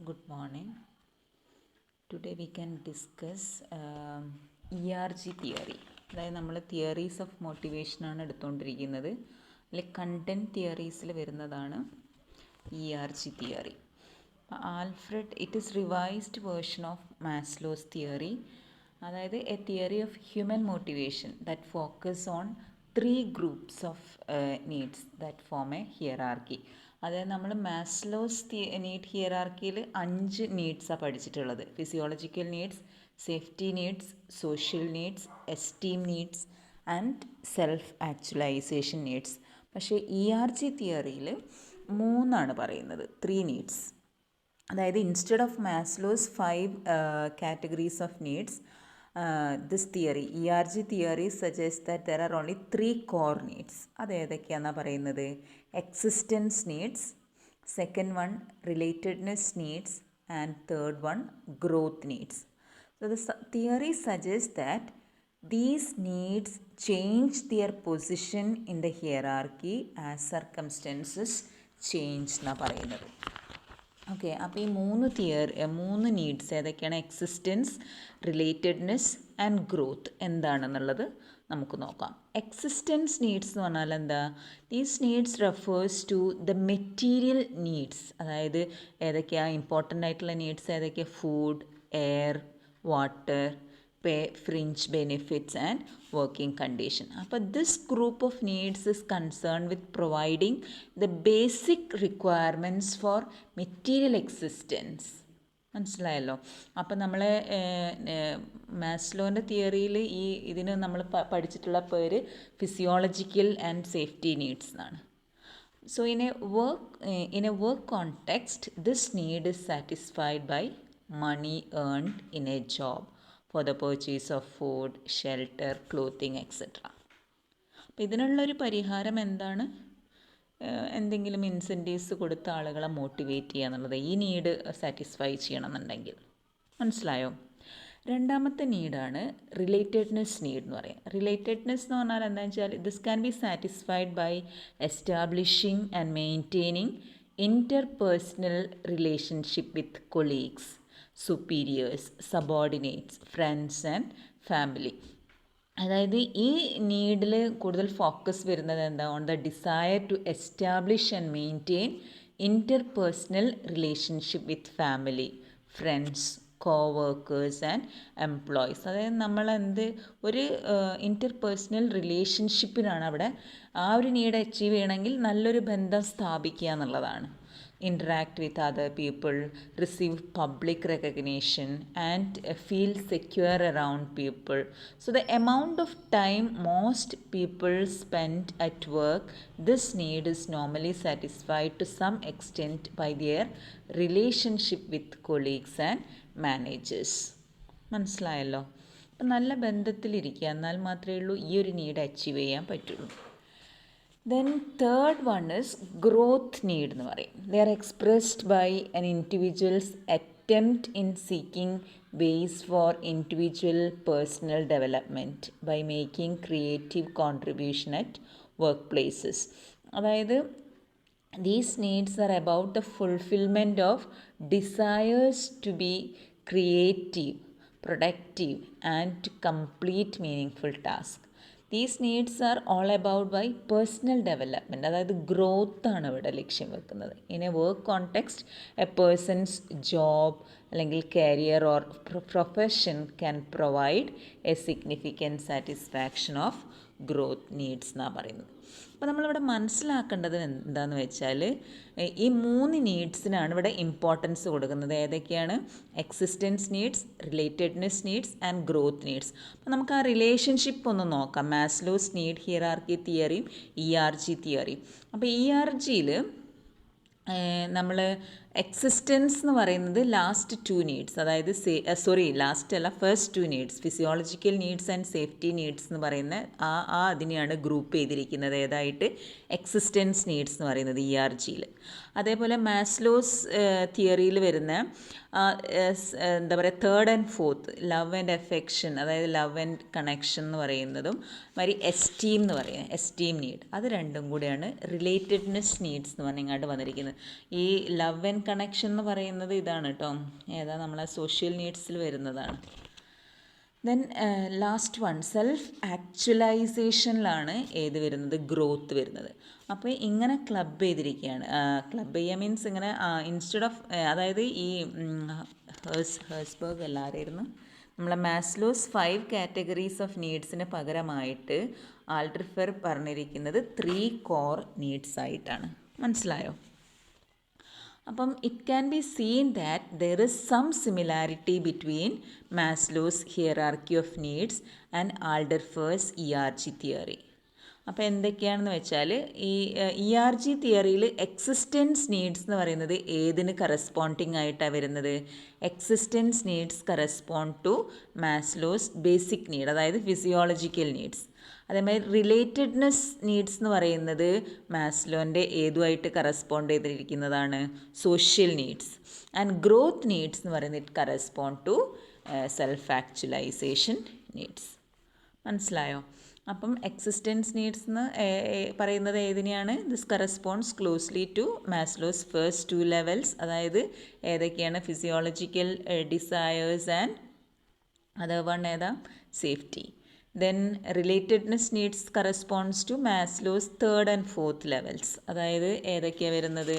Good morning. Today we can discuss ERG theory. അതായത് നമ്മൾ theories of മോട്ടിവേഷനാണ് എടുത്തുകൊണ്ടിരിക്കുന്നത്. അതിൽ content തിയറീസിൽ വരുന്നതാണ് ERG തിയറി. Alfred it is revised version of Maslow's theory. അതായത് a theory of human motivation that focus on 3 groups of needs that form a hierarchy. അതായത് നമ്മൾ Maslow's need ഹിയറാർക്കിയിൽ 5 നീഡ്സാണ് പഠിച്ചിട്ടുള്ളത്. Physiological needs, safety needs, social needs, esteem needs and self actualisation needs. പക്ഷേ ERG തിയറിയിൽ 3 പറയുന്നത്, 3 needs. അതായത് instead of Maslow's 5 categories of needs, this theory, ERG theory suggests that there are only 3 core needs. അത് ഏതൊക്കെയാണെന്നാണ് പറയുന്നത്? Existence needs, second one relatedness needs and third one growth needs. So the theory suggests that these needs change their position in the hierarchy as circumstances change എന്നാണ് പറയുന്നത്. Okay, അപ്പോൾ ഈ 3 needs ഏതൊക്കെയാണ്? Existence, relatedness and growth എന്താണെന്നുള്ളത് നമുക്ക് നോക്കാം. Existence needs എന്ന് പറഞ്ഞാൽ എന്താ? These needs refers to the material needs. അതായത് ഏതൊക്കെയാണ് ഇമ്പോർട്ടൻ്റ് ആയിട്ടുള്ള നീഡ്സ്? ഏതൊക്കെയാണ്? Food, air, water, pay, fringe benefits and working condition. അപ്പോൾ this group of needs is concern with providing the basic requirements for material existence. മനസ്സിലായല്ലോ? അപ്പം നമ്മൾ മാസ്ലോൻ്റെ തിയറിയിൽ ഇതിന് നമ്മൾ പഠിച്ചിട്ടുള്ള പേര് ഫിസിയോളജിക്കൽ ആൻഡ് സേഫ്റ്റി നീഡ്സ് എന്നാണ്. So in a work context this need is satisfied by money earned in a job for the purchase of food, shelter, clothing, etc. അപ്പോൾ ഇതിനുള്ളൊരു പരിഹാരം എന്താണ്? എന്തെങ്കിലും ഇൻസെൻറ്റീവ്സ് കൊടുത്ത ആളുകളെ മോട്ടിവേറ്റ് ചെയ്യുക എന്നുള്ളത്, ഈ നീഡ് സാറ്റിസ്ഫൈ ചെയ്യണമെന്നുണ്ടെങ്കിൽ. മനസ്സിലായോ? രണ്ടാമത്തെ നീഡാണ് റിലേറ്റഡ്നെസ് നീഡ് എന്ന് പറയുക. റിലേറ്റഡ്നെസ് എന്ന് പറഞ്ഞാൽ എന്താണെന്ന് വെച്ചാൽ this can be satisfied by establishing and maintaining interpersonal relationship with colleagues, superiors, subordinates, friends and family. അതായത് ഈ നീഡിൽ കൂടുതൽ ഫോക്കസ് വരുന്നത് എന്താ? On the desire to establish and maintain interpersonal relationship with family, friends, coworkers and employees. അതായത് നമ്മളെന്ത് ഒരു interpersonal റിലേഷൻഷിപ്പിനാണ് അവിടെ ആ ഒരു നീഡ് അച്ചീവ് ചെയ്യണമെങ്കിൽ നല്ലൊരു ബന്ധം സ്ഥാപിക്കുക എന്നുള്ളതാണ്. interact with other people, receive public recognition and feel secure around people. So the amount of time most people spend at work, this need is normally satisfied to some extent by their relationship with colleagues and managers. മനസ്സിലായല്ലോ? അപ്പം നല്ല ബന്ധത്തിലിരിക്കുക, എന്നാൽ മാത്രമേ ഉള്ളൂ ഈ ഒരു need achieve ചെയ്യാൻ പറ്റുള്ളൂ. Then third one is growth need എന്ന് പറയും. They are expressed by an individual's attempt in seeking ways for individual personal development by making creative contribution at workplaces. അതായത് these needs are about the fulfillment of desires to be creative, productive and to complete meaningful tasks. These needs are all about by personal development. അതായത് ഗ്രോത്താണ് ഇവിടെ ലക്ഷ്യം വെക്കുന്നത്. In a work context a person's job അല്ലെങ്കിൽ career or profession can provide a significant satisfaction of growth needs എന്നാണ് പറയുന്നത്. അപ്പോൾ നമ്മളിവിടെ മനസ്സിലാക്കേണ്ടത് എന്താണെന്ന് വെച്ചാൽ ഈ 3 നീഡ്സിനാണ് ഇവിടെ ഇമ്പോർട്ടൻസ് കൊടുക്കുന്നത്. ഏതൊക്കെയാണ്? Existence needs, relatedness needs and growth needs. അപ്പോൾ നമുക്ക് ആ റിലേഷൻഷിപ്പ് ഒന്ന് നോക്കാം. മാസ്ലോസ് നീഡ് ഹിയറാർക്കി തിയറിയും ERG തിയറിയും. അപ്പോൾ ERGയിൽ നമ്മൾ എക്സിസ്റ്റൻസ് എന്ന് പറയുന്നത് ലാസ്റ്റ് 2 നീഡ്സ്, അതായത് ലാസ്റ്റ് അല്ല, first 2 needs, physiological needs and safety needs എന്ന് പറയുന്ന അതിനെയാണ് ഗ്രൂപ്പ് ചെയ്തിരിക്കുന്നത്. ഏതായിട്ട്? എക്സിസ്റ്റൻസ് നീഡ്സ് എന്ന് പറയുന്നത് ERGയിൽ. അതേപോലെ മാസ്ലോസ് തിയറിയിൽ വരുന്ന എന്താ പറയുക, third and fourth, love and affection, അതായത് ലവ് ആൻഡ് കണക്ഷൻ എന്ന് പറയുന്നതും മാതിരി എസ്റ്റീം എന്ന് പറയുന്നത്, എസ്റ്റീം നീഡ്, അത് രണ്ടും കൂടെയാണ് റിലേറ്റഡ്നെസ് നീഡ്സ് എന്ന് പറഞ്ഞിങ്ങാണ്ട് വന്നിരിക്കുന്നത്. പറയുന്നത്. ഈ ലവ് ആൻഡ് കണക്ഷൻ എന്ന് പറയുന്നത് ഇതാണ് കേട്ടോ, ഏതാ നമ്മളെ സോഷ്യൽ നീഡ്സിൽ വരുന്നതാണ്. ദെൻ ലാസ്റ്റ് വൺ, സെൽഫ് ആക്ച്വലൈസേഷനിലാണ് ഏത് വരുന്നത്, ഗ്രോത്ത് വരുന്നത്. അപ്പോൾ ഇങ്ങനെ ക്ലബ് ചെയ്തിരിക്കുകയാണ്. ക്ലബ് ചെയ്യുക മീൻസ് ഇങ്ങനെ ഇൻസ്റ്റെഡ് ഓഫ്, അതായത് ഈ ഹേഴ്സ്ബർഗ് എല്ലാവരായിരുന്നു നമ്മളെ മാസ്ലോസ് 5 കാറ്റഗറീസ് ഓഫ് നീഡ്സിന് പകരമായിട്ട് ആൾഡർഫർ പറഞ്ഞിരിക്കുന്നത് 3 കോർ നീഡ്സ് ആയിട്ടാണ്. മനസ്സിലായോ? അപ്പം it can be seen that there is some similarity between Maslow's hierarchy of needs and Alderfer's ERG theory. അപ്പോൾ എന്തൊക്കെയാണെന്ന് വെച്ചാൽ ഈ ERG തിയറിയിൽ എക്സിസ്റ്റൻസ് നീഡ്സ് എന്ന് പറയുന്നത് ഏതിന് കറസ്പോണ്ടിങ് ആയിട്ടാണ് വരുന്നത്? Existence needs correspond to Maslow's basic need, അതായത് ഫിസിയോളജിക്കൽ നീഡ്സ്. അതേമാതിരി റിലേറ്റഡ്നെസ് നീഡ്സ് എന്ന് പറയുന്നത് മാസ്ലോൻ്റെ ഏതുമായിട്ട് കറസ്പോണ്ട് ചെയ്തിരിക്കുന്നതാണ്? Social needs. And growth needs എന്ന് പറയുന്നത് it correspond to self actualisation needs. മനസ്സിലായോ? അപ്പം എക്സിസ്റ്റൻസ് നീഡ്സ് എന്ന് പറയുന്നത് ഏതിനെയാണ്? This corresponds closely to Maslow's first 2 levels, അതായത് ഏതൊക്കെയാണ്? Physiological desires and other one ഏതാ? Safety. Then relatedness needs corresponds to Maslow's 3rd and 4th levels, അതായത് ഏതൊക്കെയാണ് വരുന്നത്?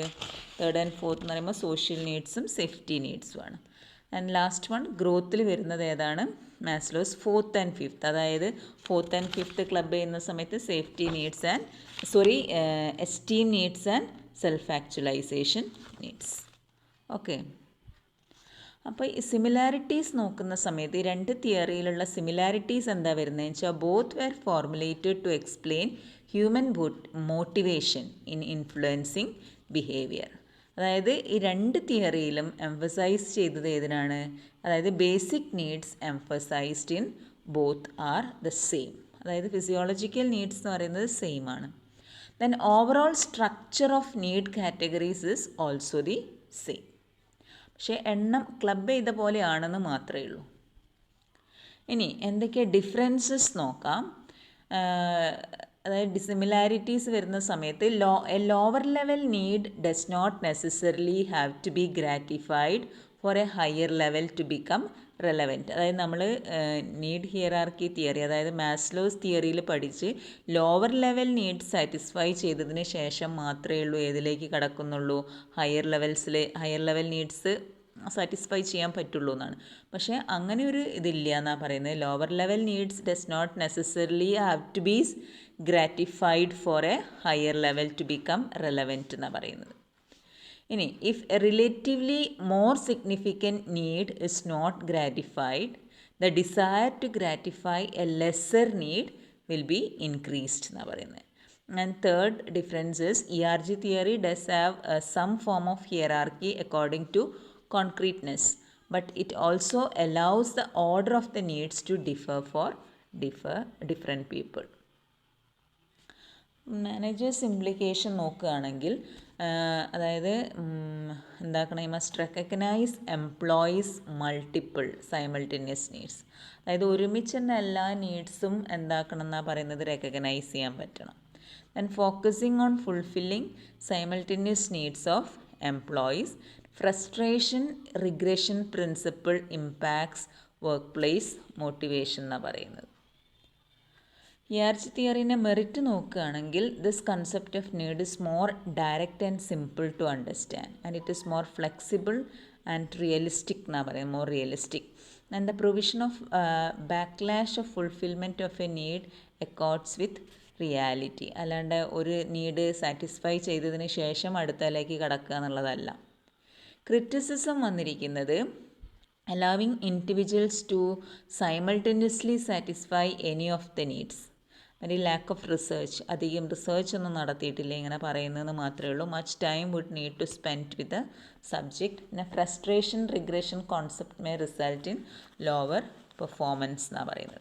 3rd and 4th എന്ന് പറയുമ്പോൾ സോഷ്യൽ നീഡ്സും സേഫ്റ്റി നീഡ്സുമാണ്. ആൻഡ് ലാസ്റ്റ് വൺ ഗ്രോത്തിൽ വരുന്നത് ഏതാണ്? മാസ്ലോസ് 4th and 5th, അതായത് 4th and 5th ക്ലബ് ചെയ്യുന്ന സമയത്ത് safety needs and esteem needs and self actualisation needs. Okay. അപ്പോൾ ഈ സിമിലാരിറ്റീസ് നോക്കുന്ന സമയത്ത് ഈ 2 തിയറിയിലുള്ള സിമിലാരിറ്റീസ് എന്താ വരുന്നതെന്ന് വെച്ചാൽ both were formulated to explain human motivation in influencing behaviour. അതായത് ഈ 2 തിയറിയിലും എംഫസൈസ് ചെയ്തത് ഏതിനാണ്? അതായത് basic needs emphasized in both are the same, അതായത് ഫിസിയോളജിക്കൽ നീഡ്സ് എന്ന് പറയുന്നത് സെയിം ആണ്. Then overall structure of need categories is also the same. പക്ഷേ എണ്ണം ക്ലബ് ചെയ്ത പോലെയാണെന്ന് മാത്രമേ ഉള്ളൂ. ഇനി എന്തൊക്കെ ഡിഫറൻസസ് നോക്കാം. അതായത് സിമിലാരിറ്റീസ് വരുന്ന സമയത്ത് a lower level need does not necessarily have to be gratified for a higher level to become relevant. അതായത് നമ്മൾ നീഡ് ഹിയറാർക്കി തിയറി, അതായത് മാസ്ലോസ് തിയറിയിൽ പഠിച്ച് ലോവർ ലെവൽ നീഡ് സാറ്റിസ്ഫൈ ചെയ്തതിന് ശേഷം മാത്രമേ ഉള്ളൂ ഏതിലേക്ക് കടക്കുന്നുള്ളൂ? ഹയർ ലെവൽ നീഡ്സ് സാറ്റിസ്ഫൈ ചെയ്യാൻ പറ്റുള്ളൂ എന്നാണ്. പക്ഷേ അങ്ങനെ ഒരു ഇതില്ല എന്നാണ് പറയുന്നത്. Lower level needs does not necessarily have to be gratified for a higher level to become relevant എന്നാണ് പറയുന്നത്. ഇനി if a relatively more significant need is not gratified, the desire to gratify a lesser need will be increased എന്നാണ് പറയുന്നത്. And third difference is ERG theory does have some form of hierarchy according to concreteness, but it also allows the order of the needs to differ for different people. Managers implication നോക്കുകയാണെങ്കിൽ അതായത് എന്താക്കണം? Must recognize employees multiple simultaneous needs, അതായത് ഒരുമിച്ച് തന്നെ എല്ലാ നീഡ്സും എന്താക്കണം എന്നാണ് പറയുന്നത്? Recognise ചെയ്യാൻ പറ്റണം. Then focusing on fulfilling simultaneous needs of employees. Frustration regression principle impacts workplace motivation എന്നാണ് പറയുന്നത്. ERG തിയറിൻ്റെ മെറിറ്റ് നോക്കുകയാണെങ്കിൽ this concept of need is more direct and simple to understand and it is more flexible and realistic എന്നാണ് പറയുന്നത്, more realistic. And the provision of backlash of fulfilment of a need accords with reality. അല്ലാണ്ട് ഒരു need satisfy ചെയ്തതിന് ശേഷം അടുത്തതിലേക്ക് കടക്കുക എന്നുള്ളതല്ല. Criticism വന്നിരിക്കുന്നത് allowing individuals to simultaneously satisfy any of the needs. ഒരു ലാക്ക് ഓഫ് റിസർച്ച്, അധികം റിസർച്ച് ഒന്നും നടത്തിയിട്ടില്ല ഇങ്ങനെ പറയുന്നതെന്ന് മാത്രമേ ഉള്ളൂ. Much time would need to spend with the subject. പിന്നെ frustration regression concept may result in lower performance എന്നാണ് പറയുന്നത്.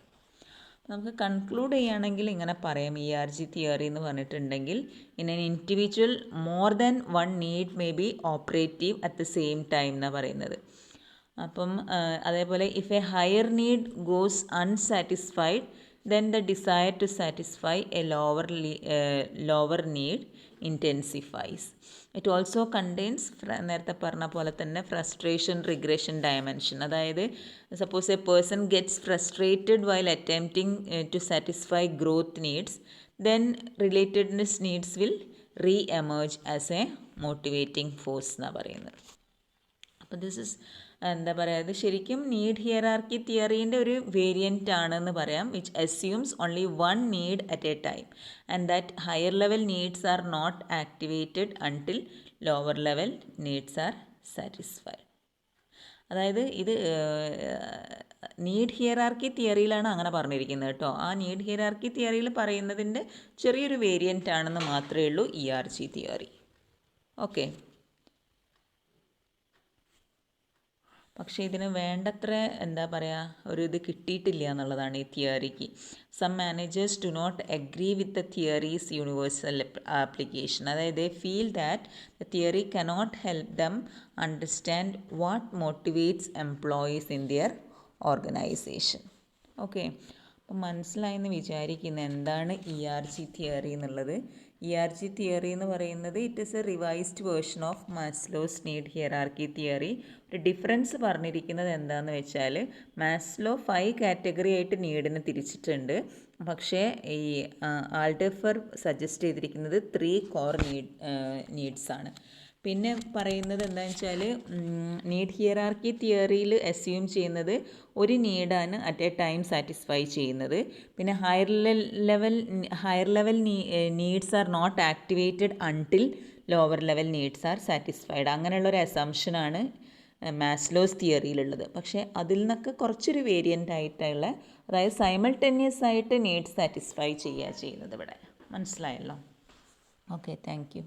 നമുക്ക് കൺക്ലൂഡ് ചെയ്യുകയാണെങ്കിൽ ഇങ്ങനെ പറയാം, ERG തിയറി എന്ന് പറഞ്ഞിട്ടുണ്ടെങ്കിൽ in an individual more than one need may be operative at the same time എന്നാണ് പറയുന്നത്. അപ്പം അതേപോലെ if A higher need goes unsatisfied then the desire to satisfy a lower need intensifies. It also contains നേരത്തെ പറഞ്ഞ പോലെ തന്നെ frustration regression dimension. അതായത് suppose a person gets frustrated while attempting to satisfy growth needs, then relatedness needs will re-emerge as a motivating force എന്നാണ് പറയുന്നത്. അപ്പോൾ this is എന്താ പറയുക, ഇത് ശരിക്കും നീഡ് ഹിയറാർക്കി തിയറീൻ്റെ ഒരു വേരിയൻ്റ് ആണെന്ന് പറയാം, which assumes only one need at a time and that higher level needs are not activated until lower level needs are satisfied. അതായത് ഇത് നീഡ് ഹിയറാർക്കി തിയറിയിലാണ് അങ്ങനെ പറഞ്ഞിരിക്കുന്നത് കേട്ടോ. ആ നീഡ് ഹിയറാർക്കി തിയറിയിൽ പറയുന്നതിൻ്റെ ചെറിയൊരു വേരിയൻ്റ് ആണെന്ന് മാത്രമേ ഉള്ളൂ ERG തിയറി. ഓക്കെ, പക്ഷേ ഇതിന് വേണ്ടത്ര എന്താ പറയുക ഒരു ഇത് കിട്ടിയിട്ടില്ല എന്നുള്ളതാണ് ഈ തിയറിക്ക്. Some managers do not agree with the theory's universal application. അതായത് they feel that the theory cannot help them understand what motivates employees in their organization. Okay, അപ്പം മനസ്സിലായെന്ന് വിചാരിക്കുന്നു എന്താണ് ERG തിയറി എന്നുള്ളത്. ERG തിയറി എന്ന് പറയുന്നത് it is a revised version of Maslow's need hierarchy theory. ഒരു difference പറഞ്ഞിരിക്കുന്നത് എന്താണെന്ന് വെച്ചാൽ മാസ്ലോ 5 കാറ്റഗറി ആയിട്ട് നീഡിന് തിരിച്ചിട്ടുണ്ട്, പക്ഷേ ഈ ആൾഡർഫർ സജസ്റ്റ് ചെയ്തിരിക്കുന്നത് 3 കോർ നീഡ്സ് ആണ്. പിന്നെ പറയുന്നത് എന്താണെന്ന് വെച്ചാൽ നീഡ് ഹിയറാർക്കി തിയറിയിൽ അസ്യൂം ചെയ്യുന്നത് ഒരു നീഡാണ് അറ്റ് എ ടൈം സാറ്റിസ്ഫൈ ചെയ്യുന്നത്. പിന്നെ higher level needs are not activated until lower level needs are satisfied. അങ്ങനെയുള്ളൊരു അസംഷനാണ് മാസ്ലോസ് തിയറിയിലുള്ളത്. പക്ഷേ അതിൽ നിന്നൊക്കെ കുറച്ചൊരു വേരിയൻ്റ് ആയിട്ടുള്ള, അതായത് സൈമൾട്ടേനിയസ് ആയിട്ട് നീഡ്സ് സാറ്റിസ്ഫൈ ചെയ്യുക ചെയ്യുന്നത് ഇവിടെ. മനസ്സിലായല്ലോ? Okay, thank you.